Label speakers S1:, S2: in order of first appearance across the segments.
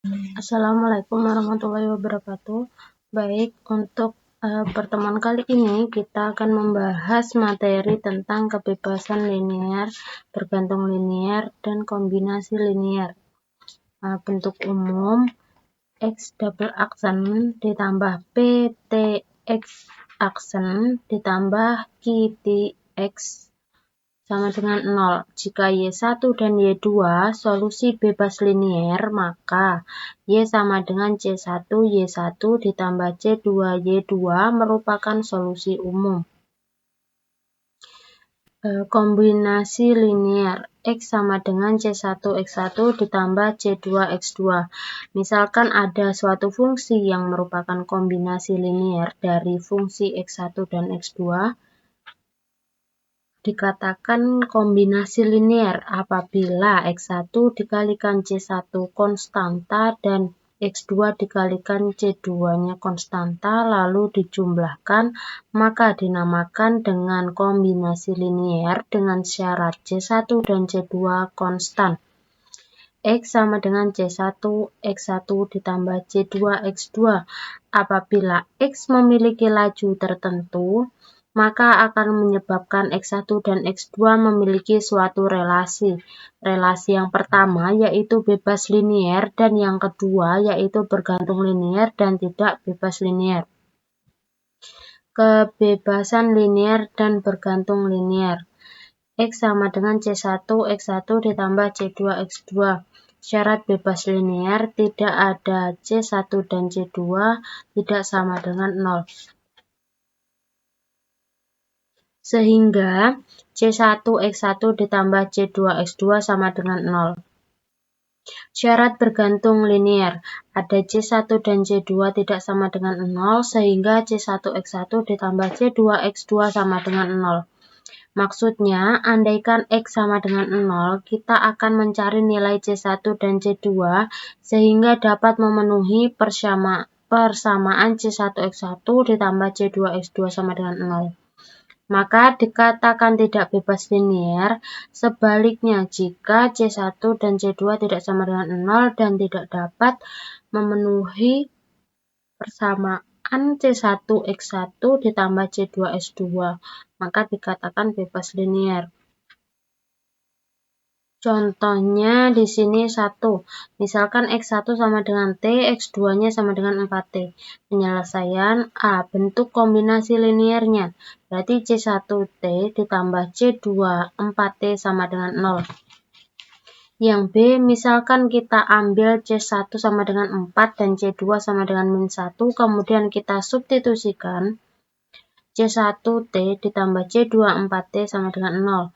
S1: Assalamualaikum warahmatullahi wabarakatuh. Baik, untuk pertemuan kali ini kita akan membahas materi tentang kebebasan linier, bergantung linier, dan kombinasi linier. Bentuk umum X double aksen ditambah P T X aksen ditambah Q T X sama dengan 0. Jika Y1 dan Y2 solusi bebas linier, maka Y sama dengan C1 Y1 ditambah C2 Y2 merupakan solusi umum. Kombinasi linier X sama dengan C1 X1 ditambah C2 X2. Misalkan ada suatu fungsi yang merupakan kombinasi linier dari fungsi X1 dan X2, dikatakan kombinasi linier apabila X1 dikalikan C1 konstanta dan X2 dikalikan C2-nya konstanta lalu dijumlahkan, maka dinamakan dengan kombinasi linier dengan syarat C1 dan C2 konstan. X sama dengan C1 X1 ditambah C2 X2. Apabila X memiliki laju tertentu, maka akan menyebabkan X1 dan X2 memiliki suatu relasi. Relasi yang pertama yaitu bebas linier dan yang kedua yaitu bergantung linier dan tidak bebas linier. Kebebasan linier dan bergantung linier. X sama dengan C1 X1 ditambah C2 X2. Syarat bebas linier tidak ada C1 dan C2 tidak sama dengan 0. Sehingga C1 X1 ditambah C2 X2 sama dengan 0. Syarat bergantung linier. Ada C1 dan C2 tidak sama dengan 0, sehingga C1 X1 ditambah C2 X2 sama dengan 0. Maksudnya, andaikan X sama dengan 0, kita akan mencari nilai C1 dan C2 sehingga dapat memenuhi persamaan C1 X1 ditambah C2 X2 sama dengan 0. Maka dikatakan tidak bebas linier. Sebaliknya, jika C1 dan C2 tidak sama dengan 0 dan tidak dapat memenuhi persamaan C1 X1 ditambah C2 X2, maka dikatakan bebas linier. Contohnya di sini 1. Misalkan X1 sama dengan T, X2-nya sama dengan 4T. Penyelesaian A. Bentuk kombinasi liniernya. Berarti C1T ditambah C2 4T sama dengan 0. Yang B, misalkan kita ambil C1 sama dengan 4 dan C2 sama dengan -1, kemudian kita substitusikan C1T ditambah C2 4T sama dengan 0.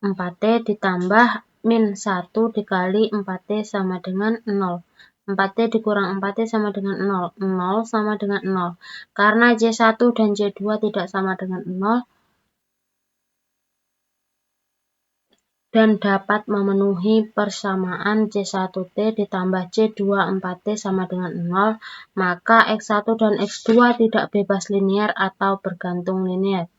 S1: 4T ditambah -1 dikali 4T sama dengan 0. 4T dikurang 4T sama dengan 0. 0 sama dengan 0. Karena C1 dan C2 tidak sama dengan 0 dan dapat memenuhi persamaan C1T ditambah C2 4T sama dengan 0, maka X1 dan X2 tidak bebas linier atau bergantung linier.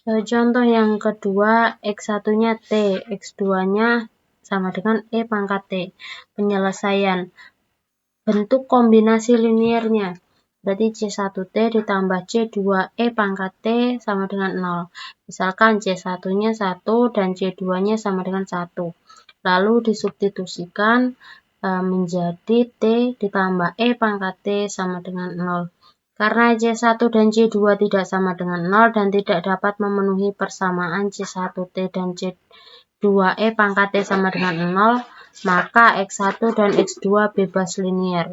S1: Contoh yang kedua, X1-nya T, X2-nya sama dengan E pangkat T. Penyelesaian bentuk kombinasi liniernya. Berarti C1T ditambah C2E pangkat T sama dengan 0. Misalkan C1-nya 1 dan C2-nya sama dengan 1. Lalu disubstitusikan menjadi T ditambah E pangkat T sama dengan 0. Karena C1 dan C2 tidak sama dengan 0 dan tidak dapat memenuhi persamaan C1T dan C2E pangkat T sama dengan 0, maka X1 dan X2 bebas linier.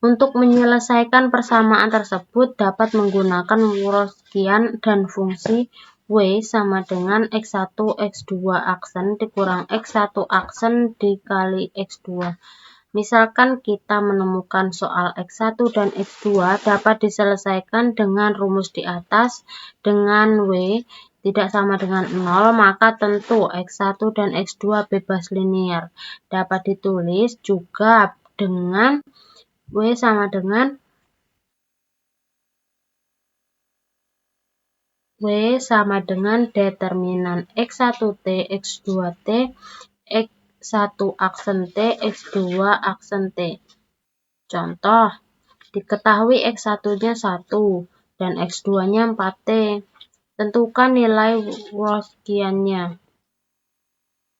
S1: Untuk menyelesaikan persamaan tersebut dapat menggunakan Wronskian dan fungsi W sama dengan X1 X2 aksen dikurang X1 aksen dikali X2. Misalkan kita menemukan soal X1 dan X2 dapat diselesaikan dengan rumus di atas. Dengan W tidak sama dengan 0, maka tentu X1 dan X2 bebas linier. Dapat ditulis juga dengan W sama dengan determinan X1T, X2T, X1 aksen T, X2 aksen T. Contoh, diketahui X1-nya 1 dan X2-nya 4T. Tentukan nilai Wronskiannya.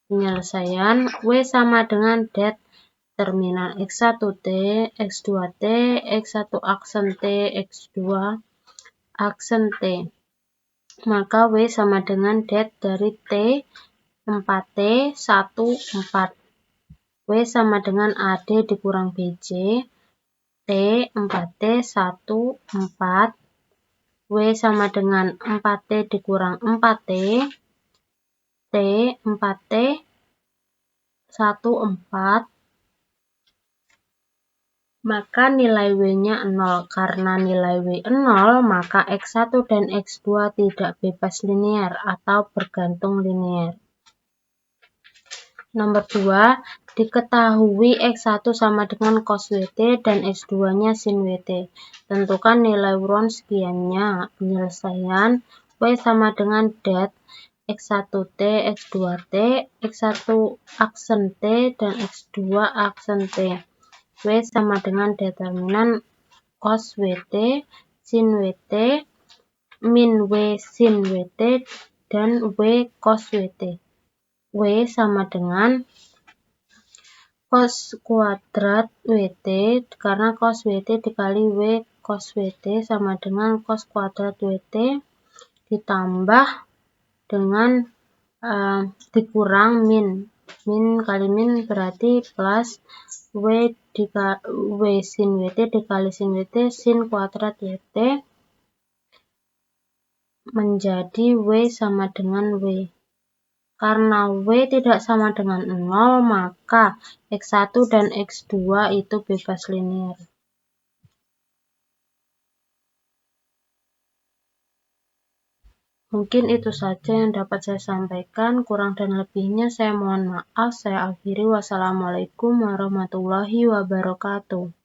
S1: Penyelesaian, W sama dengan det terminal X1T, X2T, X1 aksen T, X2 aksen T. Maka W sama dengan det dari T 4T 1 4. W sama dengan AD dikurang BJ T 4T 1 4. W sama dengan 4T dikurang 4T T 4T 1 4. Maka nilai W-nya 0. Karena nilai W 0, maka X1 dan X2 tidak bebas linear atau bergantung linear. Nomor 2, diketahui X1 sama dengan cos WT dan X2-nya sin WT. Tentukan nilai Wronskiannya. Penyelesaian, W sama dengan det X1T, X2T, X1 aksen T, dan X2 aksen T. W sama dengan determinan cos WT, sin WT, min W sin WT, dan W cos WT. W sama dengan cos kuadrat WT, karena cos WT dikali W cos WT sama dengan cos kuadrat WT ditambah dengan dikurang min. Min kali min berarti plus W sin WT dikali sin WT sin kuadrat WT menjadi W sama dengan W. Karena W tidak sama dengan 0, maka X1 dan X2 itu bebas linear. Mungkin itu saja yang dapat saya sampaikan. Kurang dan lebihnya saya mohon maaf. Saya akhiri. Wassalamualaikum warahmatullahi wabarakatuh.